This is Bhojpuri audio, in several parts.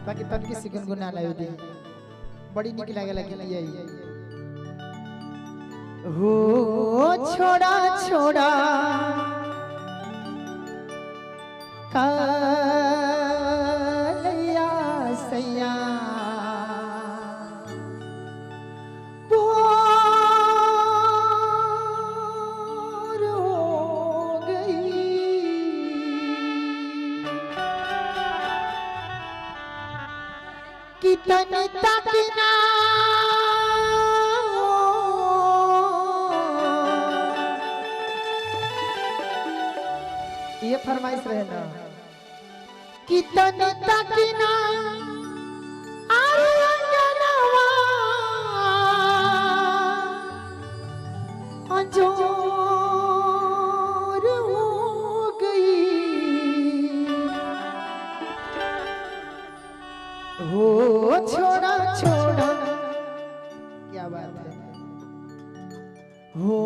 बाकी तन की सिगन गुना लायो दे बड़ी निक लागे लगी ये हो छोड़ा छोड़ा कालिया सैया भोर हो गई कितनी तकना ये फरमाइश रहे ना कितनी तकना अंजोर हो गई हो छोड़ा छोड़ा क्या बात है हो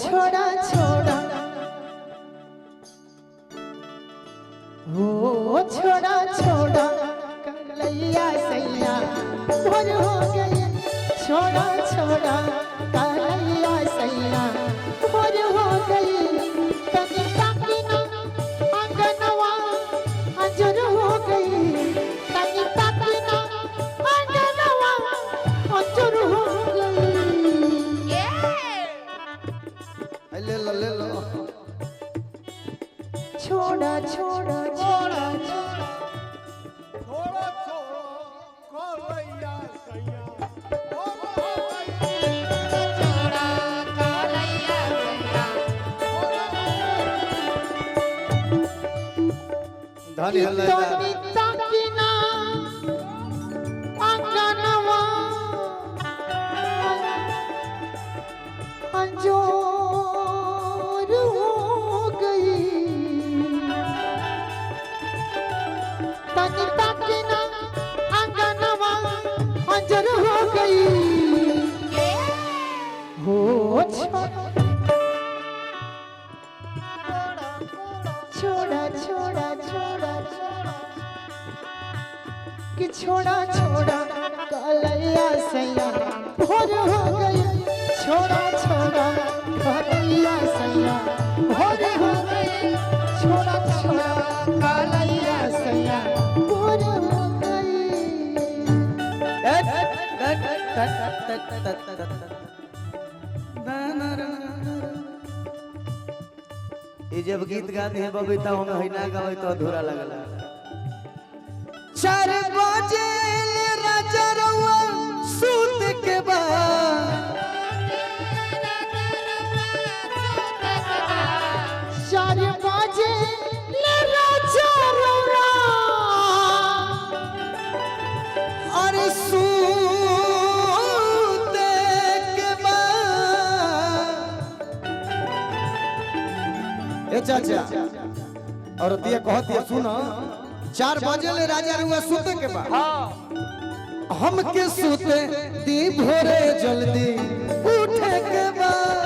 छोड़ा छोड़ा हो छोड़ा छोड़ा कलैया सैया भोर हो गई छोड़ा छोड़ा कलैया सैया भोर हो गई तनी तकना अंगनवा अंजर हो गई तनी तकना अंगनवा अंजर हो गई ले लो छोड़ा छोड़ा छोड़ा छोड़ा कलैया सैया छोड़ा कालैया सैया धानी हल्ला तनी तकना अंगनवा अंजोर हो गई तनी तकना अंगनवा अंजर हो गई हो छोड़ा छोड़ा छोड़ा कि छोड़ा छोड़ा कलैया सैया भोर हो गई छोड़ा छोड़ा कलैया सैया भोर हो गई छोड़ा छोड़ा कलैया सैया भोर हो गई ये जब गीत गाते हैं बबीता हम है ना गावे तो अधूरा लगला 4 बजे राजा रउआ सूत के बाद 4 बजे ले राजा रउआ अरे सूत के बाद ए चाचा और दिया कहती है सुनो 4 बजे ले राजा रुआ सूते के बाद हमके सूते दी भोरे जल्दी उठे के बाद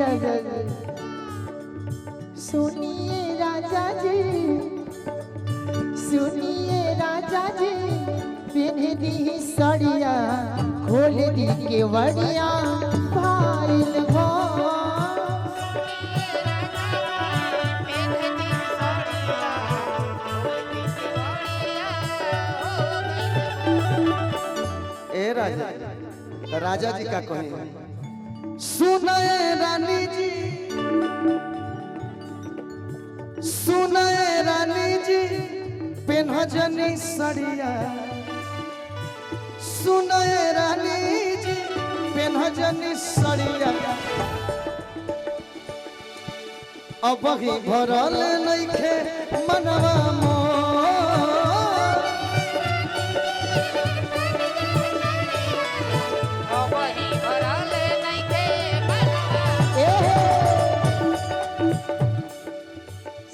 राजा जी सुनिए राजा जी सुनिए राजा जी पिन्ह दी साड़िया खोल दी केवड़िया भाईल भा ए राजा राजा जी का कहे सुनाए रानी जी सुनाए रानी जी पेन्हजनी सड़िया सुनाए रानी जी पेन्हजनी सड़िया अब ही भरल नइखे मनवा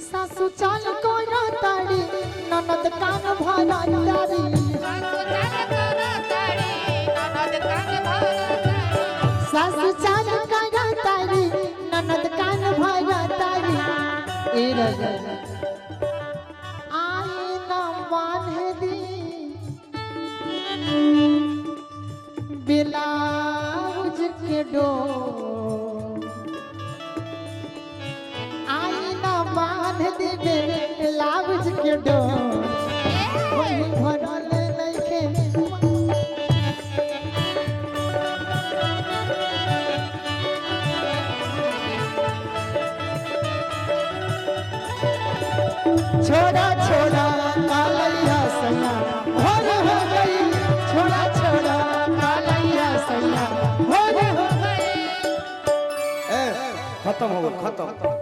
सासू चाल को ताड़ी ननद कान भरा ताड़ी डोर आईना बांध देबे ब्लाउज के डोर वही भरल नइखे छोड़ा छोड़ा कालैया सैया भोर हो गई छोड़ा छोड़ा कालैया सैया भोर हो गई खत्म हो गया खत्म